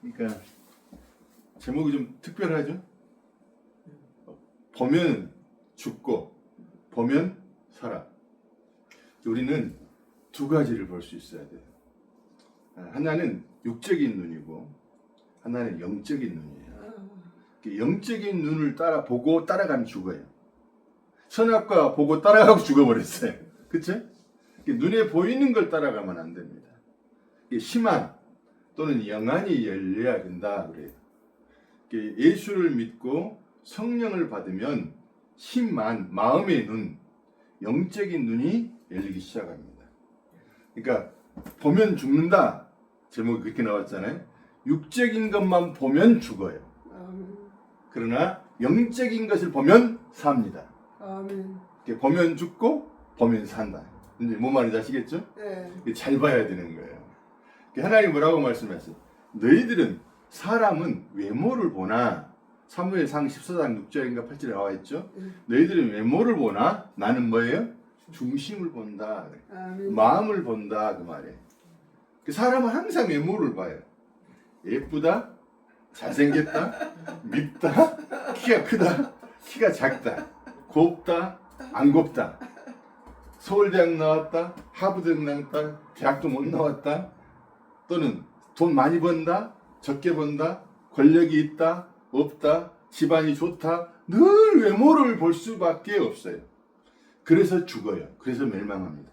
그러니까 제목이 좀 특별하죠? 보면 죽고 보면 살아. 우리는 두 가지를 볼 수 있어야 돼요. 하나는 육적인 눈이고 하나는 영적인 눈이에요. 영적인 눈을 따라 보고 따라가면 죽어요. 선악과 보고 따라가고 죽어버렸어요. 그쵸? 눈에 보이는 걸 따라가면 안 됩니다. 희망 또는 영안이 열려야 된다 그래요. 예수를 믿고 성령을 받으면 힘만, 마음의 눈, 영적인 눈이 열리기 시작합니다. 그러니까 보면 죽는다 제목이 그렇게 나왔잖아요. 육적인 것만 보면 죽어요. 그러나 영적인 것을 보면 삽니다. 보면 죽고 보면 산다. 이제 뭔 말인지 아시겠죠? 네. 잘 봐야 되는 거예요. 하나님 뭐라고 말씀하셨어요? 너희들은 사람은 외모를 보나, 사무엘상 14장 6절인가 8절에 나와 있죠. 너희들은 외모를 보나 나는 뭐예요? 중심을 본다. 마음을 본다 그 말이에요. 사람은 항상 외모를 봐요. 예쁘다, 잘생겼다, 밉다, 키가 크다, 키가 작다, 곱다, 안 곱다, 서울대학 나왔다, 하버드대학 나왔다, 대학도 못 나왔다, 또는 돈 많이 번다, 적게 번다, 권력이 있다, 없다, 집안이 좋다, 늘 외모를 볼 수밖에 없어요. 그래서 죽어요. 그래서 멸망합니다.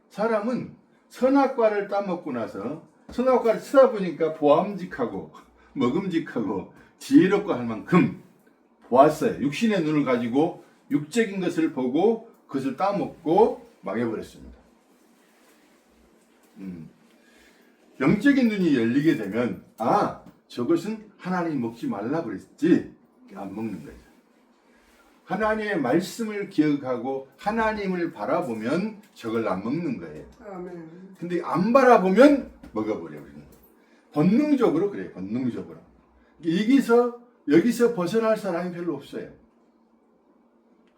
사람은 선악과를 따먹고 나서 선악과를 쳐다보니까 보암직하고 먹음직하고 지혜롭고 할 만큼 보았어요. 육신의 눈을 가지고 육적인 것을 보고 그것을 따먹고 망해버렸습니다. 영적인 눈이 열리게 되면 저것은 하나님 먹지 말라 그랬지 안 먹는 거예요. 하나님의 말씀을 기억하고 하나님을 바라보면 저걸 안 먹는 거예요. 아멘. 근데 안 바라보면 먹어버려요. 본능적으로 그래요. 본능적으로. 여기서 벗어날 사람이 별로 없어요.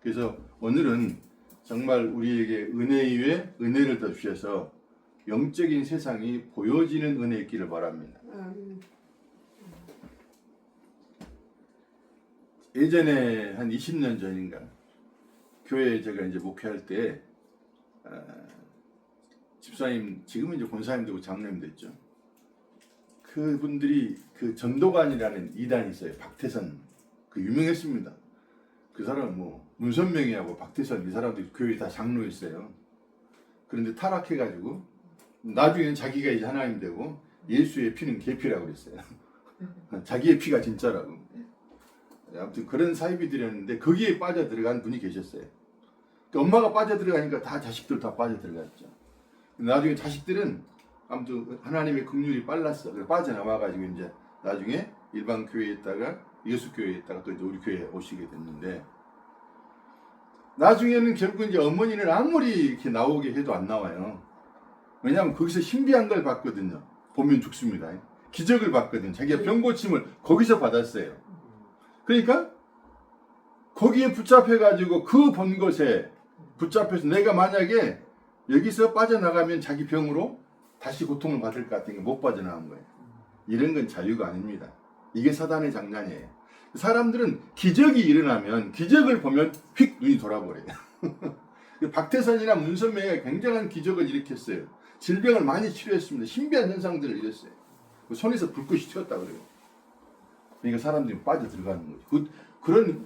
그래서 오늘은 정말 우리에게 은혜 위에 은혜를 더 주셔서 영적인 세상이 보여지는 은혜 있기를 바랍니다. 예전에 한 20년 전인가 교회에 제가 이제 목회할 때 집사님 지금은 이제 권사님 되고 장로님 됐죠. 그분들이 그 전도관이라는 이단이 있어요. 박태선 그 유명했습니다. 그 사람 뭐 문선명이하고 박태선 이 사람들이 교회 다 장로였어요. 그런데 타락해가지고 나중에는 자기가 이제 하나님 되고 예수의 피는 계피라고 그랬어요. 자기의 피가 진짜라고. 아무튼 그런 사이비들이었는데 거기에 빠져 들어간 분이 계셨어요. 엄마가 빠져 들어가니까 다 자식들 다 빠져 들어갔죠. 나중에 자식들은 아무튼 하나님의 긍휼이 빨랐어. 그래서 빠져나와가지고 이제 나중에 일반 교회에 있다가 예수 교회에 있다가 또 이제 우리 교회에 오시게 됐는데 나중에는 결국 이제 어머니는 아무리 이렇게 나오게 해도 안 나와요. 왜냐하면 거기서 신비한 걸 봤거든요. 보면 죽습니다. 기적을 봤거든요. 자기가 병 고침을 거기서 받았어요. 그러니까 거기에 붙잡혀가지고 그 본 것에 붙잡혀서 내가 만약에 여기서 빠져나가면 자기 병으로 다시 고통을 받을 것 같으니까 못 빠져나간 거예요. 이런 건 자유가 아닙니다. 이게 사단의 장난이에요. 사람들은 기적이 일어나면 기적을 보면 휙 눈이 돌아버려요. 박태선이나 문선명이 굉장한 기적을 일으켰어요. 질병을 많이 치료했습니다. 신비한 현상들을 일으켰어요. 손에서 불꽃이 튀었다 그래요. 그러니까 사람들이 빠져 들어가는 거죠.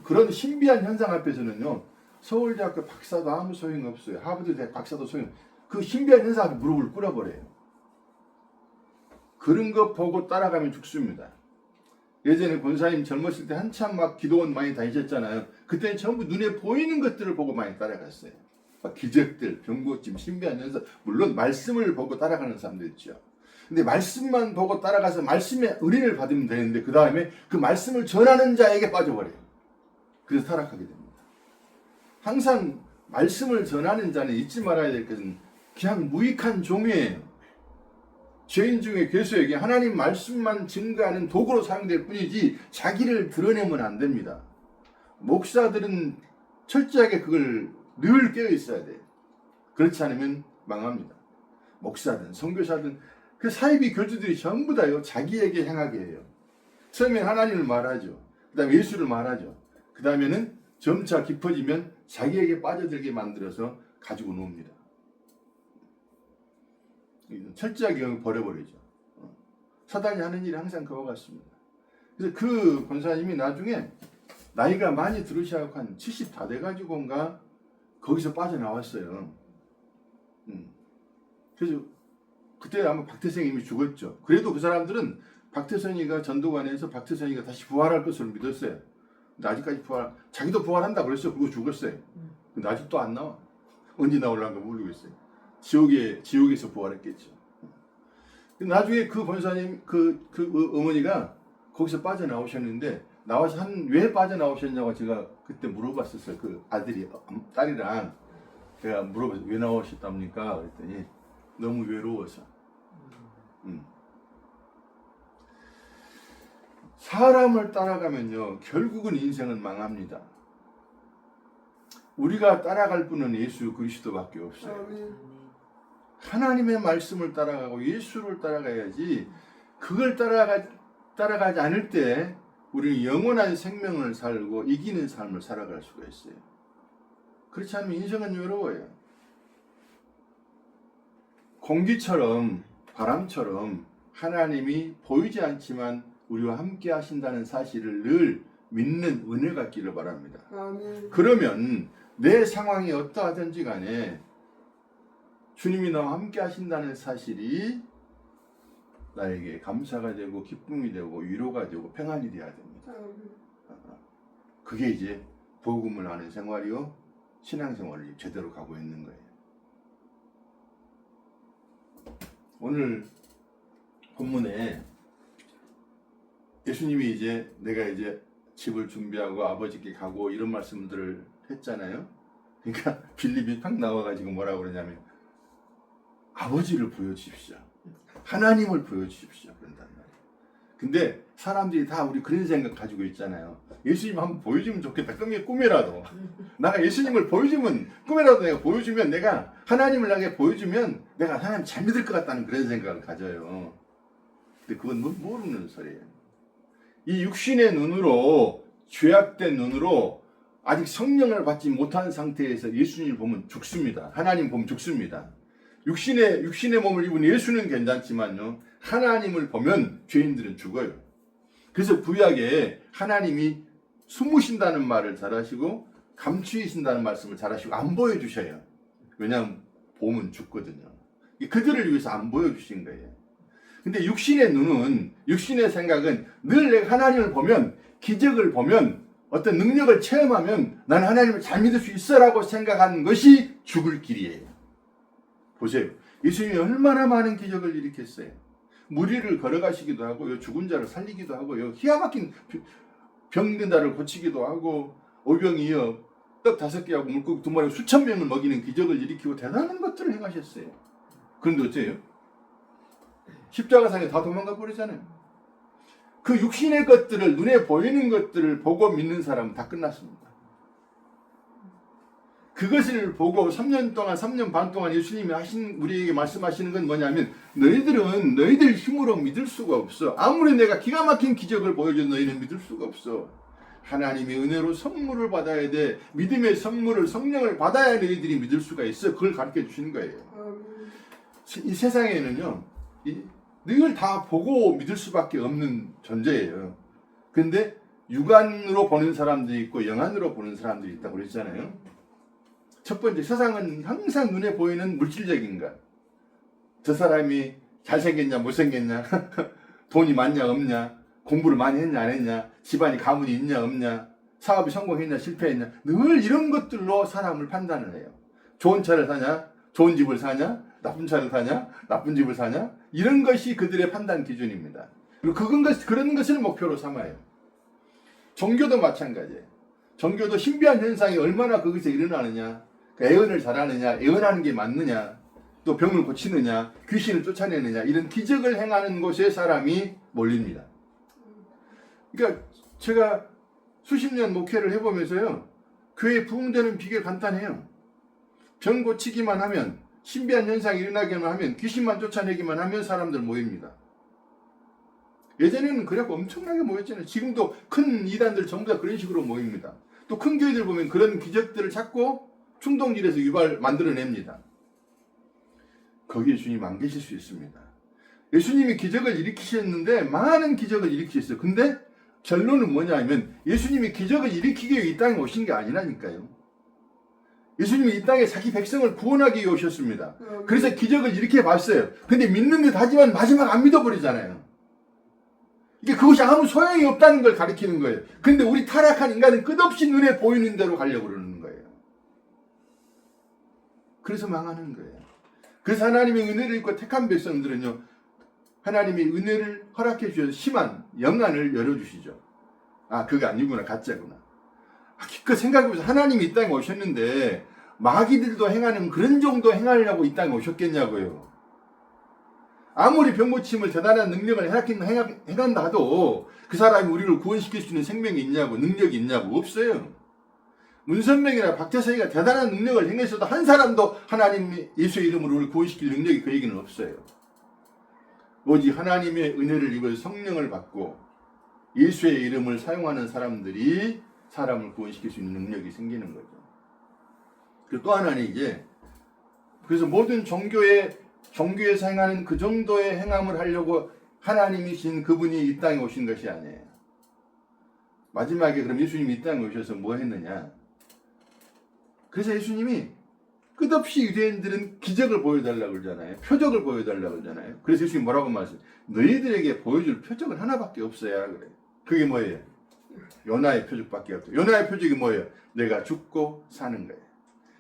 그런 신비한 현상 앞에서는요, 서울대학교 박사도 아무 소용 없어요. 하버드 대학 박사도 소용. 그 신비한 현상 앞에 무릎을 꿇어버려요. 그런 거 보고 따라가면 죽습니다. 예전에 권사님 젊었을 때 한참 막 기도원 많이 다니셨잖아요. 그때는 전부 눈에 보이는 것들을 보고 많이 따라갔어요. 막 기적들, 병고침, 신비한 현상. 물론 말씀을 보고 따라가는 사람도 있죠. 근데 말씀만 보고 따라가서 말씀의 은혜를 받으면 되는데 그 다음에 그 말씀을 전하는 자에게 빠져버려요. 그래서 타락하게 됩니다. 항상 말씀을 전하는 자는 잊지 말아야 될 것은 그냥 무익한 종이에요. 죄인 중에 괴수에게 하나님 말씀만 증거하는 도구로 사용될 뿐이지 자기를 드러내면 안 됩니다. 목사들은 철저하게 그걸 늘 깨어 있어야 돼요. 그렇지 않으면 망합니다. 목사든 선교사든 그 사이비 교주들이 전부 다요 자기에게 향하게 해요. 처음엔 하나님을 말하죠. 그 다음에 예수를 말하죠. 그 다음에는 점차 깊어지면 자기에게 빠져들게 만들어서 가지고 놉니다. 철저하게 버려버리죠. 사단이 하는 일이 항상 그와 같습니다. 그래서 그 권사님이 나중에 나이가 많이 들으셔서 한 70 다 돼가지고인가 거기서 빠져나왔어요. 그래서 그때 아마 박태성이 이미 죽었죠. 그래도 그 사람들은 박태성이가 전도관에서 박태성이가 다시 부활할 것을 믿었어요. 근데 아직까지 자기도 부활한다 그랬어요. 그리고 죽었어요. 근데 아직도 안 나와. 언제 나오려는 거 모르겠어요. 지옥에서 부활했겠죠. 나중에 그 권사님, 그 어머니가 거기서 빠져나오셨는데, 나와서 왜 빠져나오셨냐고 제가 그때 물어봤었어요. 그 딸이랑 제가 물어봤어요. 왜 나오셨답니까? 그랬더니, 너무 외로워서. 사람을 따라가면요, 결국은 인생은 망합니다. 우리가 따라갈 분은 예수 그리스도밖에 없어요. 하나님의 말씀을 따라가고 예수를 따라가야지, 그걸 따라가지 않을 때 우리는 영원한 생명을 살고 이기는 삶을 살아갈 수가 있어요. 그렇지 않으면 인생은 외로워요. 공기처럼 바람처럼 하나님이 보이지 않지만 우리와 함께 하신다는 사실을 늘 믿는 은혜가 있기를 바랍니다. 아멘. 그러면 내 상황이 어떠하든지 간에 주님이 나와 함께 하신다는 사실이 나에게 감사가 되고 기쁨이 되고 위로가 되고 평안이 되어야 됩니다. 그게 이제 복음을 아는 생활이요 신앙생활을 제대로 가고 있는 거예요. 오늘 본문에 예수님이 이제 내가 이제 집을 준비하고 아버지께 가고 이런 말씀들을 했잖아요. 그러니까 빌립이 팍 나와가지고 뭐라고 그러냐면 아버지를 보여주십시오. 하나님을 보여주십시오. 그런단 말이에요. 근데 사람들이 다 우리 그런 생각 가지고 있잖아요. 예수님 한번 보여주면 좋겠다. 꿈이라도. 내가 예수님을 보여주면, 꿈이라도 내가 보여주면, 내가 하나님을 나에게 보여주면 내가 하나님 잘 믿을 것 같다는 그런 생각을 가져요. 근데 그건 모르는 소리예요. 이 육신의 눈으로, 죄악된 눈으로 아직 성령을 받지 못한 상태에서 예수님을 보면 죽습니다. 하나님 보면 죽습니다. 육신의 몸을 입은 예수는 괜찮지만요, 하나님을 보면 죄인들은 죽어요. 그래서 구약에 하나님이 숨으신다는 말을 잘하시고 감추이신다는 말씀을 잘하시고 안 보여주셔요. 왜냐하면 보면 죽거든요. 그들을 위해서 안 보여주신 거예요. 근데 육신의 눈은, 육신의 생각은 늘 내가 하나님을 보면, 기적을 보면, 어떤 능력을 체험하면 나는 하나님을 잘 믿을 수 있어라고 생각하는 것이 죽을 길이에요. 보세요. 예수님이 얼마나 많은 기적을 일으켰어요. 무리를 걸어가시기도 하고, 죽은 자를 살리기도 하고, 기가 막힌 병든 자를 고치기도 하고, 오병이어 떡 5개하고 물고기 2마리 수천 명을 먹이는 기적을 일으키고 대단한 것들을 행하셨어요. 그런데 어째요? 십자가상에 다 도망가 버리잖아요. 그 육신의 것들을, 눈에 보이는 것들을 보고 믿는 사람은 다 끝났습니다. 그것을 보고 3년 반 동안 예수님이 우리에게 말씀하시는 건 뭐냐면, 너희들은 너희들 힘으로 믿을 수가 없어. 아무리 내가 기가 막힌 기적을 보여줘도 너희는 믿을 수가 없어. 하나님의 은혜로 선물을 받아야 돼. 믿음의 선물을, 성령을 받아야 너희들이 믿을 수가 있어. 그걸 가르쳐 주시는 거예요. 이 세상에는요, 늘 다 보고 믿을 수밖에 없는 존재예요. 근데 육안으로 보는 사람들이 있고 영안으로 보는 사람들이 있다고 그랬잖아요. 첫 번째, 세상은 항상 눈에 보이는 물질적인 것. 저 사람이 잘생겼냐 못생겼냐, 돈이 많냐 없냐, 공부를 많이 했냐 안 했냐, 집안이 가문이 있냐 없냐, 사업이 성공했냐 실패했냐, 늘 이런 것들로 사람을 판단을 해요. 좋은 차를 사냐, 좋은 집을 사냐, 나쁜 차를 사냐, 나쁜 집을 사냐, 이런 것이 그들의 판단 기준입니다. 그리고 그런 것을 목표로 삼아요. 종교도 마찬가지예요. 종교도 신비한 현상이 얼마나 거기서 일어나느냐, 애언을 잘하느냐, 애언하는 게 맞느냐, 또 병을 고치느냐, 귀신을 쫓아내느냐, 이런 기적을 행하는 곳에 사람이 몰립니다. 그러니까 제가 수십 년 목회를 해보면서요, 교회 부흥되는 비결 간단해요. 병 고치기만 하면 신비한 현상이 일어나기만 하면, 귀신만 쫓아내기만 하면 사람들 모입니다. 예전에는 그래갖고 엄청나게 모였잖아요. 지금도 큰 이단들 전부 다 그런 식으로 모입니다. 또 큰 교회들 보면 그런 기적들을 찾고 충동질에서 만들어냅니다. 거기에 주님 안 계실 수 있습니다. 예수님이 기적을 일으키셨는데 많은 기적을 일으키셨어요. 근데 결론은 뭐냐면 예수님이 기적을 일으키기 위해 이 땅에 오신 게 아니라니까요. 예수님이 이 땅에 자기 백성을 구원하기 위해 오셨습니다. 그래서 기적을 일으켜 봤어요. 근데 믿는 듯 하지만 마지막 안 믿어버리잖아요. 이게 그것이 아무 소용이 없다는 걸 가리키는 거예요. 근데 우리 타락한 인간은 끝없이 눈에 보이는 대로 가려고 그러는 거예요. 그래서 망하는 거예요. 그래서 하나님의 은혜를 입고 택한 백성들은요, 하나님이 은혜를 허락해 주셔서 심한 영안을 열어주시죠. 아, 그거 아니구나, 가짜구나. 기껏 생각해보세요. 하나님이 이 땅에 오셨는데 마귀들도 행하는 그런 정도 행하려고 이 땅에 오셨겠냐고요. 아무리 병고침을 대단한 능력을 행한다 하도 그 사람이 우리를 구원시킬 수 있는 생명이 있냐고, 능력이 있냐고, 없어요. 문선명이나 박태성이가 대단한 능력을 행했어도 한 사람도 하나님 예수의 이름으로 우리를 구원시킬 능력이 그에게는 없어요. 오직 하나님의 은혜를 입어 성령을 받고 예수의 이름을 사용하는 사람들이 사람을 구원시킬 수 있는 능력이 생기는 거죠. 그리고 또 하나는 이제, 그래서 모든 종교에서 행하는 그 정도의 행함을 하려고 하나님이신 그분이 이 땅에 오신 것이 아니에요. 마지막에 그럼 예수님이 이 땅에 오셔서 뭐 했느냐? 그래서 예수님이 끝없이 유대인들은 기적을 보여달라고 그러잖아요. 표적을 보여달라고 그러잖아요. 그래서 예수님이 뭐라고 말씀하세요? 너희들에게 보여줄 표적은 하나밖에 없어야 그래요. 그게 뭐예요? 요나의 표적밖에 없어요. 요나의 표적이 뭐예요? 내가 죽고 사는 거예요.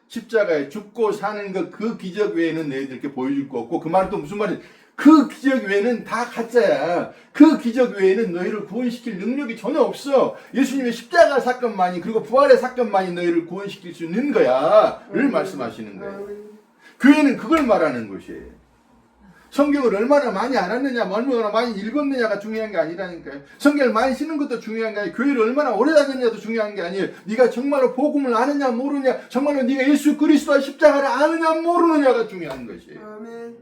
십자가에 죽고 사는 것, 그 기적 외에는 너희들께 보여줄 거 없고, 그 말은 또 무슨 말이에요? 그 기적 외에는 다 가짜야. 그 기적 외에는 너희를 구원시킬 능력이 전혀 없어. 예수님의 십자가 사건만이, 그리고 부활의 사건만이 너희를 구원시킬 수 있는 거야 를 말씀하시는 거예요. 교회는 그걸 말하는 것이에요. 성경을 얼마나 많이 알았느냐, 얼마나 많이 읽었느냐가 중요한 게 아니라니까요. 성경을 많이 쓰는 것도 중요한 게 아니에요. 교회를 얼마나 오래 다녔냐도 중요한 게 아니에요. 네가 정말로 복음을 아느냐 모르느냐, 정말로 네가 예수 그리스도와 십자가를 아느냐 모르느냐가 중요한 것이에요. 아멘.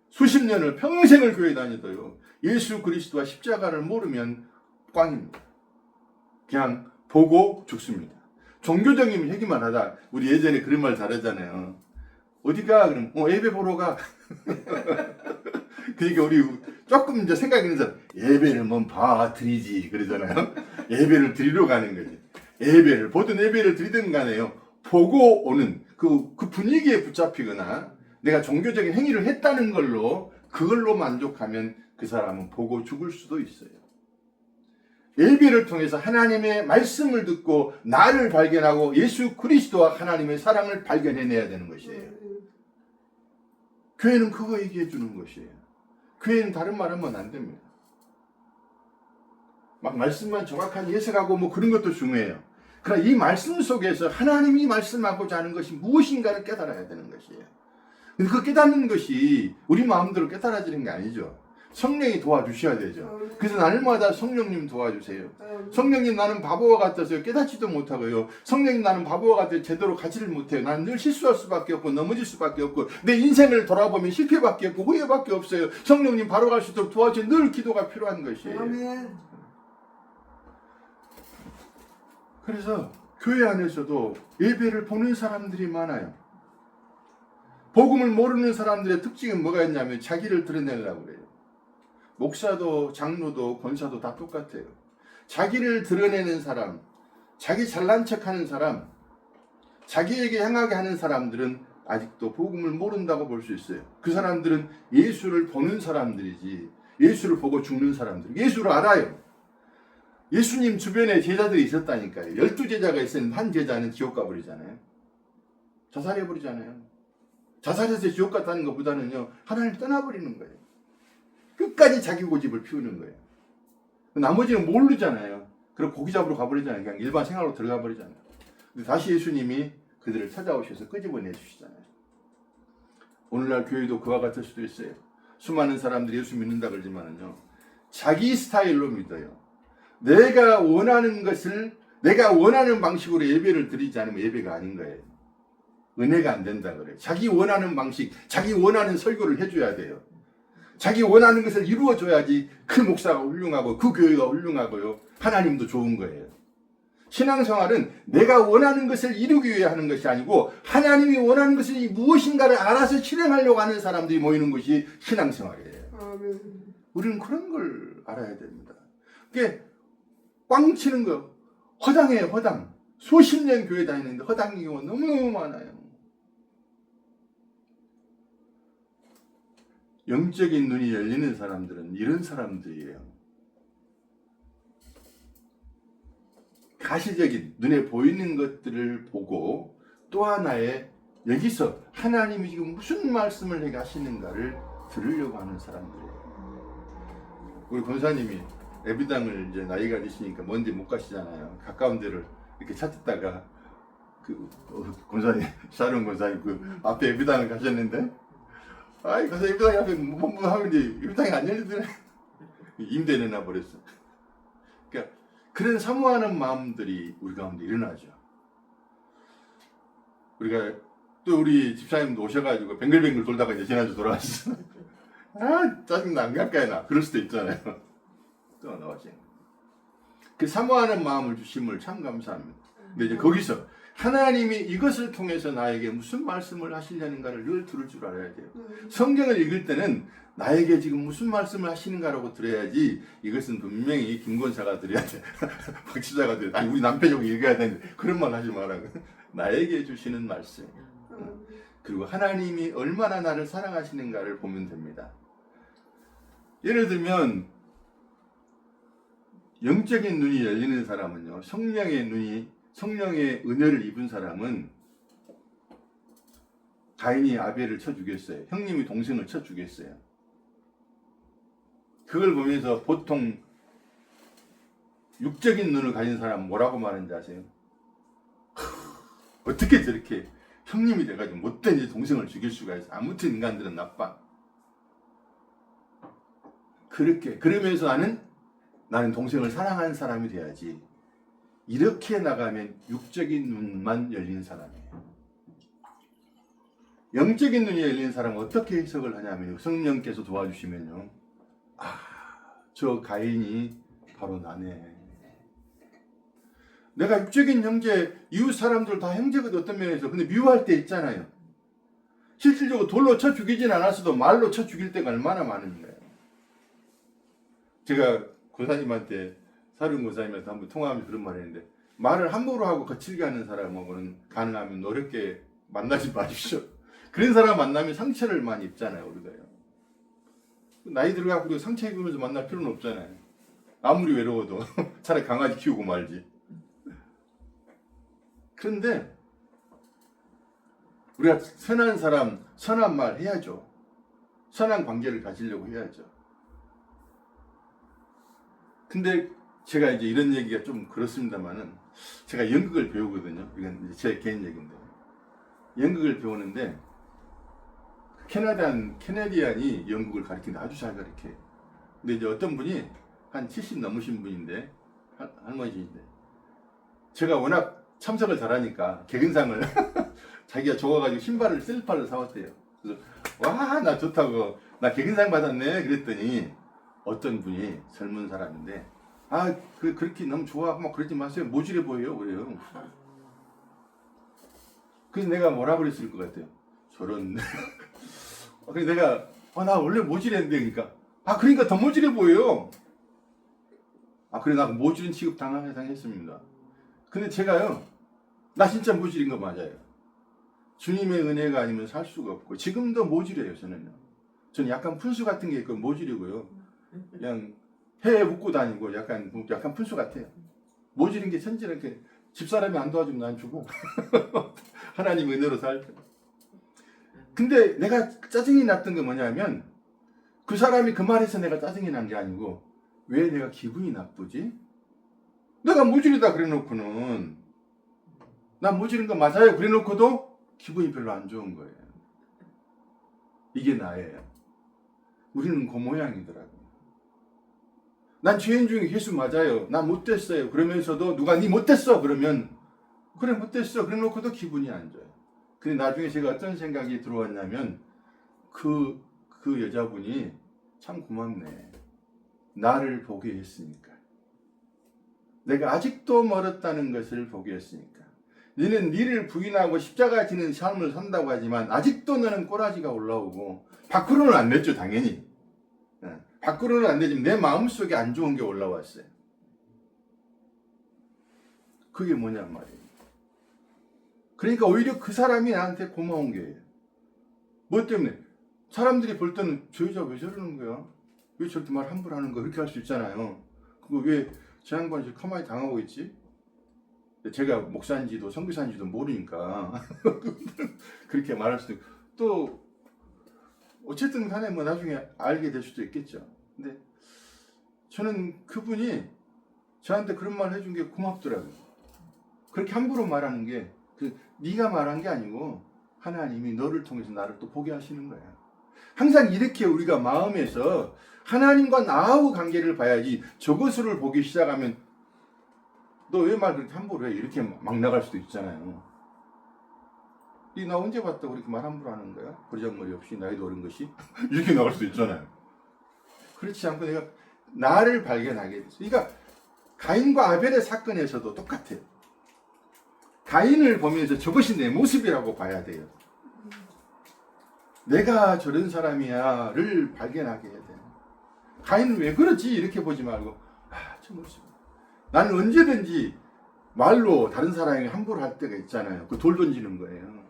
수십 년을, 평생을 교회 다니도요, 예수 그리스도와 십자가를 모르면 꽝입니다. 그냥 보고 죽습니다. 종교적인 얘기만 하다, 우리 예전에 그런 말 잘하잖아요. 어디가? 그럼 예배 보러 가. 그러니까 우리 조금 이제 생각이 있는 사람, 예배를 뭐 드리지 그러잖아요. 예배를 드리러 가는 거지. 예배를 보든 예배를 드리든 간에요, 보고 오는 그 분위기에 붙잡히거나 내가 종교적인 행위를 했다는 걸로, 그걸로 만족하면 그 사람은 보고 죽을 수도 있어요. 예배를 통해서 하나님의 말씀을 듣고 나를 발견하고 예수 그리스도와 하나님의 사랑을 발견해내야 되는 것이에요. 교회는 그거 얘기해 주는 것이에요. 교회는 다른 말 하면 안 됩니다. 막 말씀만 정확하게 해석하고 뭐 그런 것도 중요해요. 그러나 이 말씀 속에서 하나님이 말씀하고자 하는 것이 무엇인가를 깨달아야 되는 것이에요. 근데 그 깨닫는 것이 우리 마음대로 깨달아지는 게 아니죠. 성령이 도와주셔야 되죠. 그래서 날마다 성령님 도와주세요. 성령님, 나는 바보와 같아서 깨닫지도 못하고요. 성령님, 나는 바보와 같아서 제대로 가지를 못해요. 나는 늘 실수할 수밖에 없고 넘어질 수밖에 없고 내 인생을 돌아보면 실패밖에 없고 후회밖에 없어요. 성령님 바로 갈 수 있도록 도와주셔서 늘 기도가 필요한 것이에요. 아멘. 그래서 교회 안에서도 예배를 보는 사람들이 많아요. 복음을 모르는 사람들의 특징은 뭐가 있냐면 자기를 드러내려고 그래요. 목사도 장로도 권사도 다 똑같아요. 자기를 드러내는 사람, 자기 잘난 척하는 사람, 자기에게 향하게 하는 사람들은 아직도 복음을 모른다고 볼 수 있어요. 그 사람들은 예수를 보는 사람들이지, 예수를 보고 죽는 사람들, 예수를 알아요. 예수님 주변에 제자들이 있었다니까요. 12제자가 있었는데 한 제자는 지옥 가버리잖아요. 자살해버리잖아요. 자살해서 지옥 갔다는 것보다는요, 하나님 떠나버리는 거예요. 끝까지 자기 고집을 피우는 거예요. 나머지는 모르잖아요. 그럼 고기 잡으러 가버리잖아요. 그냥 일반 생활로 들어가 버리잖아요. 근데 다시 예수님이 그들을 찾아오셔서 끄집어내 주시잖아요. 오늘날 교회도 그와 같을 수도 있어요. 수많은 사람들이 예수 믿는다 그러지만은요, 자기 스타일로 믿어요. 내가 원하는 것을, 내가 원하는 방식으로 예배를 드리지 않으면 예배가 아닌 거예요. 은혜가 안 된다 그래요. 자기 원하는 방식, 자기 원하는 설교를 해줘야 돼요. 자기 원하는 것을 이루어줘야지 그 목사가 훌륭하고 그 교회가 훌륭하고요. 하나님도 좋은 거예요. 신앙생활은 내가 원하는 것을 이루기 위해 하는 것이 아니고 하나님이 원하는 것이 무엇인가를 알아서 실행하려고 하는 사람들이 모이는 것이 신앙생활이에요. 우리는 그런 걸 알아야 됩니다. 그게 꽝 치는 거 허당이에요. 허당. 수십 년 교회 다니는데 허당인 경우가 너무너무 많아요. 영적인 눈이 열리는 사람들은 이런 사람들이에요. 가시적인 눈에 보이는 것들을 보고 또 하나의 여기서 하나님이 지금 무슨 말씀을 하시는가를 들으려고 하는 사람들이에요. 우리 권사님이 예비당을 이제 나이가 드시니까 먼데 못 가시잖아요. 가까운 데를 이렇게 찾다가 그 권사님 샤론 권사님 그 앞에 예비당을 가셨는데 아이 가서 예비당 앞에 뭐 하면 이제 예비당이 안 열리더래. 임대 내놔 버렸어. 그러니까 그런 사모하는 마음들이 우리 가운데 일어나죠. 우리가 또 우리 집사님도 오셔가지고 뱅글뱅글 돌다가 이제 지난주 돌아가셨어. 아 짜증나 안 갈까요 나. 그럴 수도 있잖아요. 또 나오지. 그 사모하는 마음을 주심을 참 감사합니다. 근데 이제 거기서 하나님이 이것을 통해서 나에게 무슨 말씀을 하시려는가를 늘 들을 줄 알아야 돼요. 성경을 읽을 때는 나에게 지금 무슨 말씀을 하시는가라고 들어야지 이것은 분명히 김권사가 들어야 돼. 박지자가 들어야 돼. 아니 우리 남편이 읽어야 되는데 그런 말 하지 말라고. 나에게 주시는 말씀. 그리고 하나님이 얼마나 나를 사랑하시는가를 보면 됩니다. 예를 들면 영적인 눈이 열리는 사람은요. 성령의 은혜를 입은 사람은 가인이 아벨을 쳐 죽였어요. 형님이 동생을 쳐 죽였어요. 그걸 보면서 보통 육적인 눈을 가진 사람 뭐라고 말하는지 아세요? 어떻게 저렇게 형님이 돼가지고 못된 동생을 죽일 수가 있어. 아무튼 인간들은 나빠. 그러면서 나는 동생을 사랑하는 사람이 돼야지. 이렇게 나가면 육적인 눈만 열린 사람이에요. 영적인 눈이 열린 사람은 어떻게 해석을 하냐면요. 성령께서 도와주시면요. 저 가인이 바로 나네. 내가 육적인 형제, 이웃 사람들 다 형제거든 어떤 면에서. 근데 미워할 때 있잖아요. 실질적으로 돌로 쳐 죽이진 않았어도 말로 쳐 죽일 때가 얼마나 많은가요. 제가 고사님한테 사륜 고사님한테 한번 통화하면서 그런 말 했는데 말을 함부로 하고 거칠게 하는 사람하고는 가능하면 노력게 만나지 마십시오. 그런 사람 만나면 상처를 많이 입잖아요. 우리가요. 나이 들어가고 우리가 상처 입으면서 만날 필요는 없잖아요. 아무리 외로워도 차라리 강아지 키우고 말지. 그런데 우리가 선한 사람, 선한 말 해야죠. 선한 관계를 가지려고 해야죠. 근데 제가 이제 이런 얘기가 좀 그렇습니다만은 제가 연극을 배우거든요. 이건 이제 제 개인 얘기인데. 연극을 배우는데 캐네디안이 연극을 가르치는데 아주 잘 가르쳐요. 근데 이제 어떤 분이 한 70 넘으신 분인데 할머니인데 제가 워낙 참석을 잘하니까 개근상을 자기가 좋아가지고 신발을 셀파를 사왔대요. 그래서 와 나 좋다고 나 개근상 받았네 그랬더니 어떤 분이 젊은 사람인데 그렇게 너무 좋아하고 막 그러지 마세요. 모질해 보여요 그래요. 그래서 내가 뭐라 그랬을 것 같아요. 저런 그래서 내가 나 원래 모질했는데 그러니까 더 모질해 보여요. 그래 나 모질은 취급 당했습니다. 근데 제가요 나 진짜 모질인 거 맞아요. 주님의 은혜가 아니면 살 수가 없고 지금도 모질해요. 저는 약간 푼수 같은 게 있고 모질이고요. 그냥 해에 묻고 다니고 약간 푼수 같아요. 모질인 게 천지는 이렇게 집사람이 안 도와주면 난 죽어. 하나님 은혜로 살 때. 근데 내가 짜증이 났던 게 뭐냐면 그 사람이 그 말에서 내가 짜증이 난 게 아니고 왜 내가 기분이 나쁘지? 내가 모질이다 그래놓고는 난 모질인 거 맞아요 그래놓고도 기분이 별로 안 좋은 거예요. 이게 나예요. 우리는 그 모양이더라고요. 난 죄인 중에 예수 맞아요. 난 못됐어요. 그러면서도 누가 니 못됐어 그러면 그래 못됐어 그래놓고도 기분이 안 좋아요. 근데 나중에 제가 어떤 생각이 들어왔냐면 그 여자분이 참 고맙네. 나를 보게 했으니까. 내가 아직도 멀었다는 것을 보게 했으니까. 너는 니를 부인하고 십자가 지는 삶을 산다고 하지만 아직도 너는 꼬라지가 올라오고 밖으로는 안 냈죠, 당연히. 밖으로는 안 되지만 내 마음속에 안 좋은 게 올라왔어요. 그게 뭐냔 말이에요. 그러니까 오히려 그 사람이 나한테 고마운 게 뭐 때문에? 사람들이 볼 때는 저 여자 왜 저러는 거야? 왜 저렇게 말 함부로 하는 거야? 이렇게 할 수 있잖아요. 그거 왜 저 양반이 저렇게 가만히 당하고 있지? 제가 목사인지도 선교사인지도 모르니까 그렇게 말할 수도 있고 또 어쨌든 간에 뭐 나중에 알게 될 수도 있겠죠. 근데 저는 그분이 저한테 그런 말 해준 게 고맙더라고요. 그렇게 함부로 말하는 게 네가 말한 게 아니고 하나님이 너를 통해서 나를 또 보게 하시는 거야. 항상 이렇게 우리가 마음에서 하나님과 나하고 관계를 봐야지 저것을 보기 시작하면 너 왜 말 그렇게 함부로 해? 이렇게 막 나갈 수도 있잖아요. 나 언제 봤다고 그렇게 말 함부로 하는 거야? 버리장머리 없이 나이도 어린 것이? 이렇게 나갈 수도 있잖아요. 그렇지 않고 내가 나를 발견하게 됐어. 그러니까 가인과 아벨의 사건에서도 똑같아요. 가인을 보면서 저것이 내 모습이라고 봐야 돼요. 내가 저런 사람이야를 발견하게 해야 돼요. 가인은 왜 그러지? 이렇게 보지 말고 저 모습. 나는 언제든지 말로 다른 사람에게 함부로 할 때가 있잖아요. 그 돌 던지는 거예요.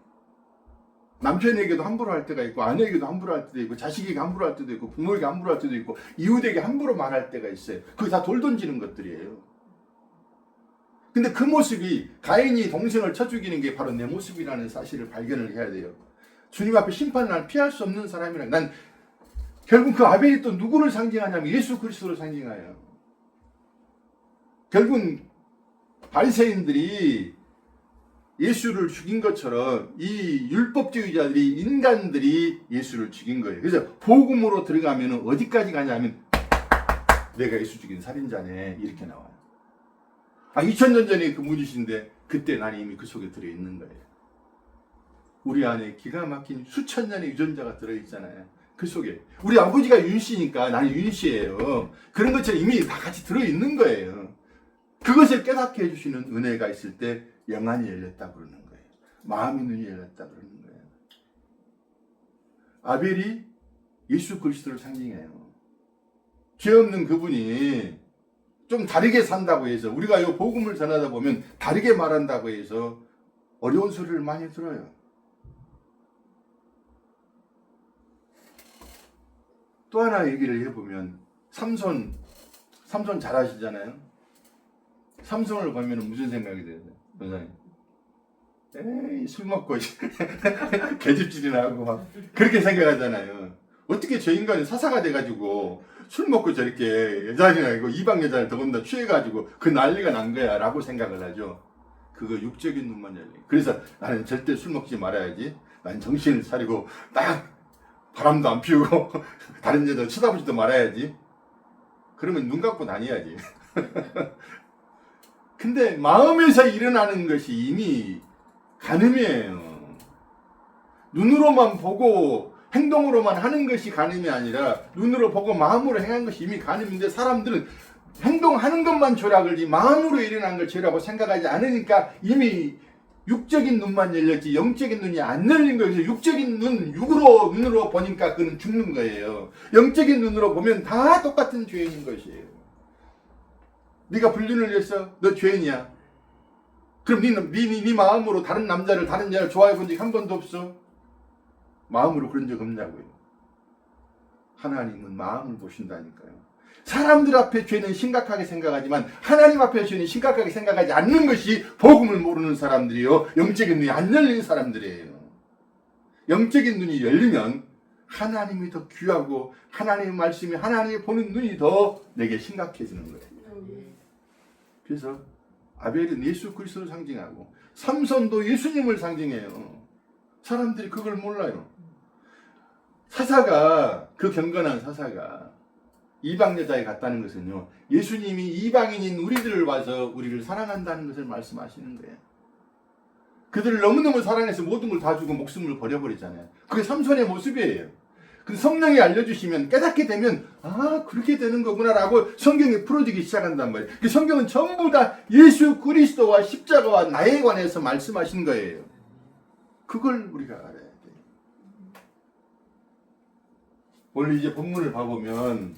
남편에게도 함부로 할 때가 있고 아내에게도 함부로 할 때도 있고 자식에게 함부로 할 때도 있고 부모에게 함부로 할 때도 있고 이웃에게 함부로 말할 때가 있어요. 그게 다 돌 던지는 것들이에요. 근데 그 모습이 가인이 동생을 쳐 죽이는 게 바로 내 모습이라는 사실을 발견을 해야 돼요. 주님 앞에 심판을 난 피할 수 없는 사람이라. 난 결국 그 아벨이 또 누구를 상징하냐면 예수 그리스도를 상징해요. 결국은 바리새인들이 예수를 죽인 것처럼 이 율법주의자들이 인간들이 예수를 죽인 거예요. 그래서 복음으로 들어가면 어디까지 가냐면 내가 예수 죽인 살인자네 이렇게 나와요. 2000년 전에 그 문이신데 그때 난 이미 그 속에 들어있는 거예요. 우리 안에 기가 막힌 수천 년의 유전자가 들어있잖아요. 그 속에 우리 아버지가 윤씨니까 나는 윤씨예요. 그런 것처럼 이미 다 같이 들어있는 거예요. 그것을 깨닫게 해주시는 은혜가 있을 때 영안이 열렸다 그러는 거예요. 마음의 눈이 열렸다 그러는 거예요. 아벨이 예수 그리스도를 상징해요. 죄 없는 그분이 좀 다르게 산다고 해서 우리가 이 복음을 전하다 보면 다르게 말한다고 해서 어려운 소리를 많이 들어요. 또 하나 얘기를 해보면 삼손 잘 아시잖아요. 삼손을 보면 무슨 생각이 들어요? 선생님? 에이 술 먹고 계집질이나 하고 막 그렇게 생각하잖아요. 어떻게 저 인간이 사사가 돼가지고 술 먹고 저렇게 여자들이나 이거 이방 여자를 더군다나 취해가지고 그 난리가 난 거야 라고 생각을 하죠. 그거 육적인 눈만 열려. 그래서 나는 절대 술 먹지 말아야지. 난 정신을 차리고 딱 바람도 안 피우고 다른 여자 쳐다보지도 말아야지. 그러면 눈 감고 다녀야지. 근데 마음에서 일어나는 것이 이미 간음이에요. 눈으로만 보고 행동으로만 하는 것이 간음이 아니라 눈으로 보고 마음으로 행한 것이 이미 간음인데 사람들은 행동하는 것만 죄라그러지 마음으로 일어난 걸 죄라고 생각하지 않으니까 이미 육적인 눈만 열렸지 영적인 눈이 안 열린 거예요. 그래서 육적인 눈으로 보니까 그는 죽는 거예요. 영적인 눈으로 보면 다 똑같은 죄인인 것이에요. 네가 불륜을 했어? 너 죄인이야. 그럼 네 마음으로 다른 남자를 다른 여자를 좋아해 본 적 한 번도 없어? 마음으로 그런 적 없냐고요. 하나님은 마음을 보신다니까요. 사람들 앞에 죄는 심각하게 생각하지만 하나님 앞에 죄는 심각하게 생각하지 않는 것이 복음을 모르는 사람들이요. 영적인 눈이 안 열린 사람들이에요. 영적인 눈이 열리면 하나님이 더 귀하고 하나님의 말씀이 하나님이 보는 눈이 더 내게 심각해지는 거예요. 그래서 아벨은 예수 그리스도를 상징하고 삼손도 예수님을 상징해요. 사람들이 그걸 몰라요. 사사가 그 경건한 사사가 이방 여자에 갔다는 것은요. 예수님이 이방인인 우리들을 봐서 우리를 사랑한다는 것을 말씀하시는 거예요. 그들을 너무너무 사랑해서 모든 걸 다 주고 목숨을 버려버리잖아요. 그게 삼손의 모습이에요. 근데 성령이 알려주시면 깨닫게 되면 그렇게 되는 거구나라고 성경이 풀어주기 시작한단 말이에요. 그 성경은 전부 다 예수 그리스도와 십자가와 나에 관해서 말씀하신 거예요. 그걸 우리가 알아야 돼요. 오늘 이제 본문을 봐보면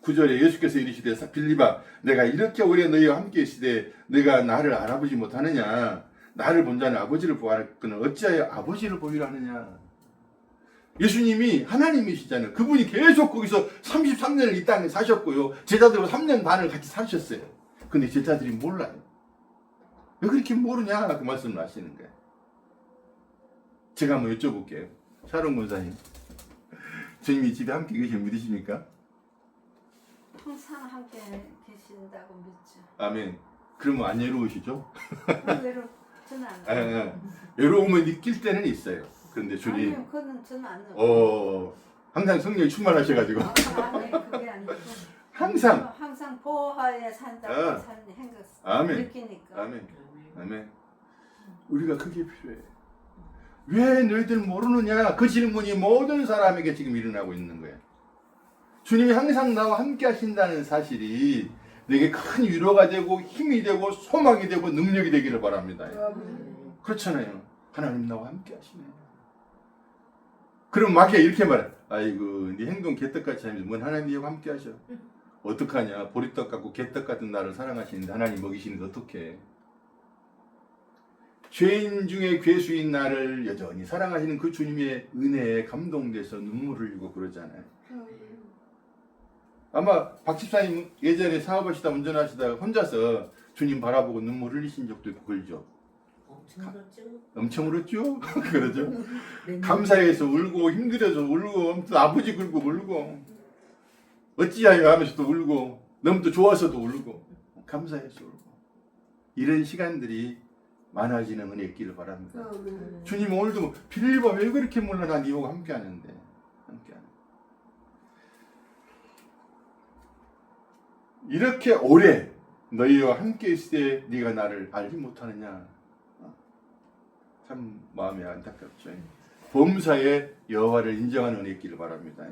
9절에 예수께서 이르시되 빌립아 내가 이렇게 오래 너희와 함께 있으되 내가 나를 알아보지 못하느냐. 나를 본 자는 아버지를 보았거늘 어찌하여 아버지를 보이려 하느냐. 예수님이 하나님이시잖아요. 그분이 계속 거기서 33년을 이 땅에 사셨고요. 제자들과 3년 반을 같이 사셨어요. 근데 제자들이 몰라요. 왜 그렇게 모르냐 그 말씀을 하시는 거예요. 제가 한번 여쭤볼게요. 샤론 권사님, 주님이 집에 함께 계시면 믿으십니까? 항상 함께 계신다고 믿죠. 아멘. 그러면 안 외로우시죠? 저는 안 외로움을 느낄 때는 있어요. 그런데 주님, 아니요, 그건 저는 안 느껴요. 항상 성령이 충만하셔가지고 아니, 그게 아니고 항상 보호하에 산다고 행각 아멘. 느끼니까. 아멘. 우리가 그게 필요해. 왜 너희들 모르느냐? 그 질문이 모든 사람에게 지금 일어나고 있는 거야. 주님이 항상 나와 함께 하신다는 사실이 내게 큰 위로가 되고 힘이 되고 소망이 되고 능력이 되기를 바랍니다. 그렇잖아요. 하나님 나와 함께 하시네. 그럼 마귀가 이렇게 말해. 아이고 네 행동 개떡같이 하면서 뭔 하나님이 함께 하셔. 어떡하냐. 보리떡 같고 개떡 같은 나를 사랑하시는데 하나님 먹이시는데 어떡해. 죄인 중에 괴수인 나를 여전히 사랑하시는 그 주님의 은혜에 감동돼서 눈물을 흘리고 그러잖아요. 아마 박 집사님 예전에 사업하시다 운전하시다가 혼자서 주님 바라보고 눈물 흘리신 적도 있고 그러죠. 엄청 울었죠? 그러죠. 감사해서 울고 힘들어서 울고 또 아버지 굴고 울고 어찌하여 하면서 또 울고 너무 또 좋아서도 울고 감사해서 울고 이런 시간들이 많아지는 은혜 있기를 바랍니다. 주님 오늘도 빌립아 왜 그렇게 몰라 난 이하고 함께 하는데 이렇게 오래 너희와 함께 있을 때 네가 나를 알지 못하느냐. 참 마음이 안타깝죠. 범사에 여호와를 인정하는 은혜 있기를 바랍니다.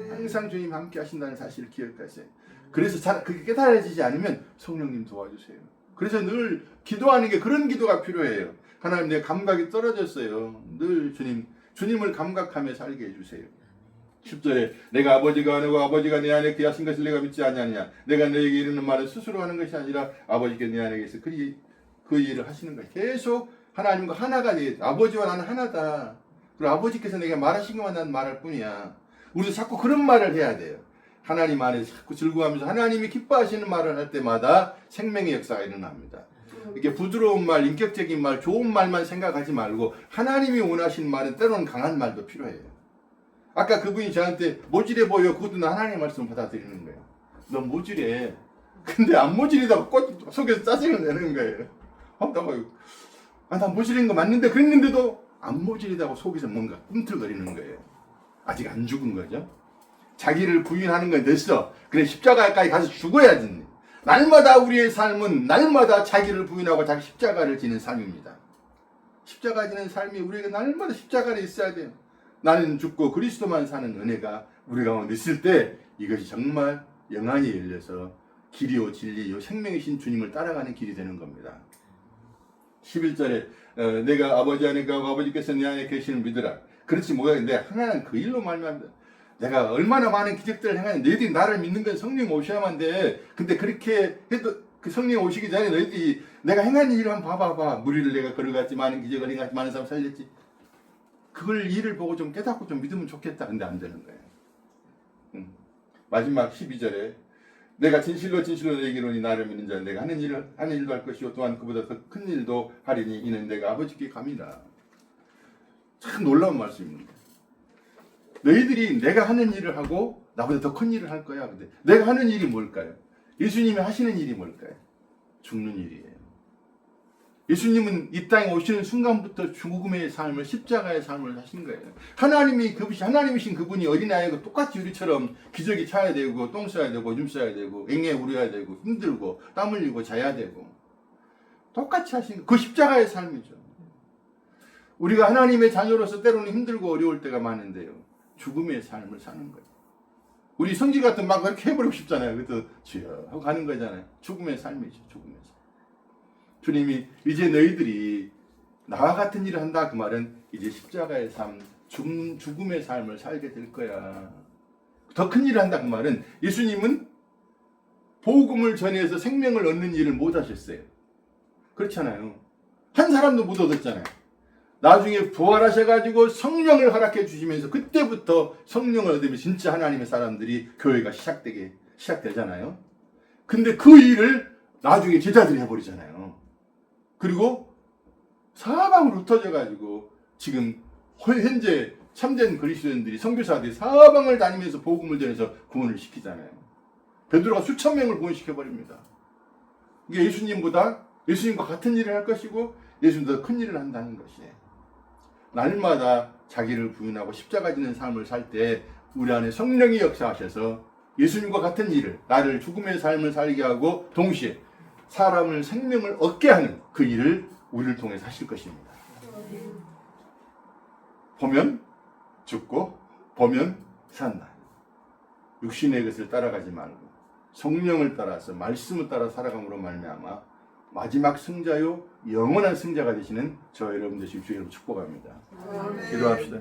항상 주님 함께 하신다는 사실을 기억하세요. 그래서 그게 깨달아지지 않으면 성령님 도와주세요. 그래서 늘 기도하는 게 그런 기도가 필요해요. 하나님 내 감각이 떨어졌어요. 늘 주님을 감각하며 살게 해주세요. 10절에 내가 아버지가 아니고 아버지가 내 안에 계신 것을 내가 믿지 아니하느냐. 내가 너에게 이르는 말은 스스로 하는 것이 아니라 아버지께 내 안에 계서 그 일을 하시는 거예요. 계속 하나님과 하나가 돼요. 아버지와 나는 하나다. 그리고 아버지께서 내게 말하신 것만 난 말할 뿐이야. 우리도 자꾸 그런 말을 해야 돼요. 하나님 안에서 자꾸 즐거워하면서 하나님이 기뻐하시는 말을 할 때마다 생명의 역사가 일어납니다. 이렇게 부드러운 말, 인격적인 말, 좋은 말만 생각하지 말고 하나님이 원하시는 말은 때로는 강한 말도 필요해요. 아까 그분이 저한테 모질해 보여. 그것도 하나님의 말씀을 받아들이는 거예요. 너 모질해. 근데 안 모질이다고 꽃 속에서 짜증을 내는 거예요. 나 모질인 거 맞는데 그랬는데도 안 모질이다고 속에서 뭔가 꿈틀거리는 거예요. 아직 안 죽은 거죠. 자기를 부인하는 건 됐어. 그래 십자가까지 가서 죽어야지. 날마다 우리의 삶은 날마다 자기를 부인하고 자기 십자가를 지는 삶입니다. 십자가 지는 삶이 우리에게 날마다 십자가를 있어야 돼요. 나는 죽고 그리스도만 사는 은혜가 우리 가운데 있을 때 이것이 정말 영안이 열려서 길이요 진리요 생명이신 주님을 따라가는 길이 되는 겁니다. 11절에 내가 아버지 안에 가고 아버지께서 내 안에 계시는 믿으라. 그렇지 뭐야. 내 하나는 그 일로 말미암아 내가 얼마나 많은 기적들을 행하는데 너희들이 나를 믿는 건 성령 오셔야만 돼. 근데 그렇게 해도 그 성령 오시기 전에 너희들이 내가 행한 일을 한번 봐봐. 무리를 내가 걸어갔지 많은 기적을 행했지 많은 사람 살렸지. 그걸 일을 보고 좀 깨닫고 좀 믿으면 좋겠다. 근데 안 되는 거예요. 마지막 12절에 내가 진실로 너에게로니 나를 믿는 자는 내가 하는 일도 할 것이요 또한 그보다 더 큰 일도 하리니 이는 내가 아버지께 감이라. 참 놀라운 말씀입니다. 너희들이 내가 하는 일을 하고 나보다 더 큰 일을 할 거야. 근데 내가 하는 일이 뭘까요? 예수님이 하시는 일이 뭘까요? 죽는 일이에요. 예수님은 이 땅에 오시는 순간부터 죽음의 삶을 십자가의 삶을 하신 거예요. 하나님이신 그분이 어린아이가 똑같이 우리처럼 기저귀 차야 되고 똥 싸야 되고 오줌 싸야 되고 앵애 우려야 되고 힘들고 땀 흘리고 자야 되고 똑같이 하신 그 십자가의 삶이죠. 우리가 하나님의 자녀로서 때로는 힘들고 어려울 때가 많은데요. 죽음의 삶을 사는 거예요. 우리 성질 같은 막 그렇게 해버리고 싶잖아요. 그래도 주여 하고 가는 거잖아요. 죽음의 삶이죠. 죽음의 삶. 주님이 이제 너희들이 나와 같은 일을 한다 그 말은 이제 십자가의 삶, 죽음의 삶을 살게 될 거야. 더 큰 일을 한다 그 말은 예수님은 복음을 전해서 생명을 얻는 일을 못 하셨어요. 그렇잖아요. 한 사람도 못 얻었잖아요. 나중에 부활하셔가지고 성령을 허락해 주시면서 그때부터 성령을 얻으면 진짜 하나님의 사람들이 교회가 시작되잖아요. 근데 그 일을 나중에 제자들이 해버리잖아요. 그리고 사방으로 흩어져가지고 지금 현재 참된 그리스도인들이 선교사들이 사방을 다니면서 복음을 전해서 구원을 시키잖아요. 베드로가 수천 명을 구원시켜버립니다. 이게 예수님과 같은 일을 할 것이고 예수님보다 큰 일을 한다는 것이에요. 날마다 자기를 부인하고 십자가 지는 삶을 살 때 우리 안에 성령이 역사하셔서 예수님과 같은 일을, 나를 죽음의 삶을 살게 하고 동시에 사람을 생명을 얻게 하는 그 일을 우리를 통해서 하실 것입니다. 보면 죽고 보면 산다. 육신의 것을 따라가지 말고 성령을 따라서 말씀을 따라 살아감으로 말미암아 마지막 승자요 영원한 승자가 되시는 저 여러분 되십시오. 여러분 축복합니다. 기도합시다.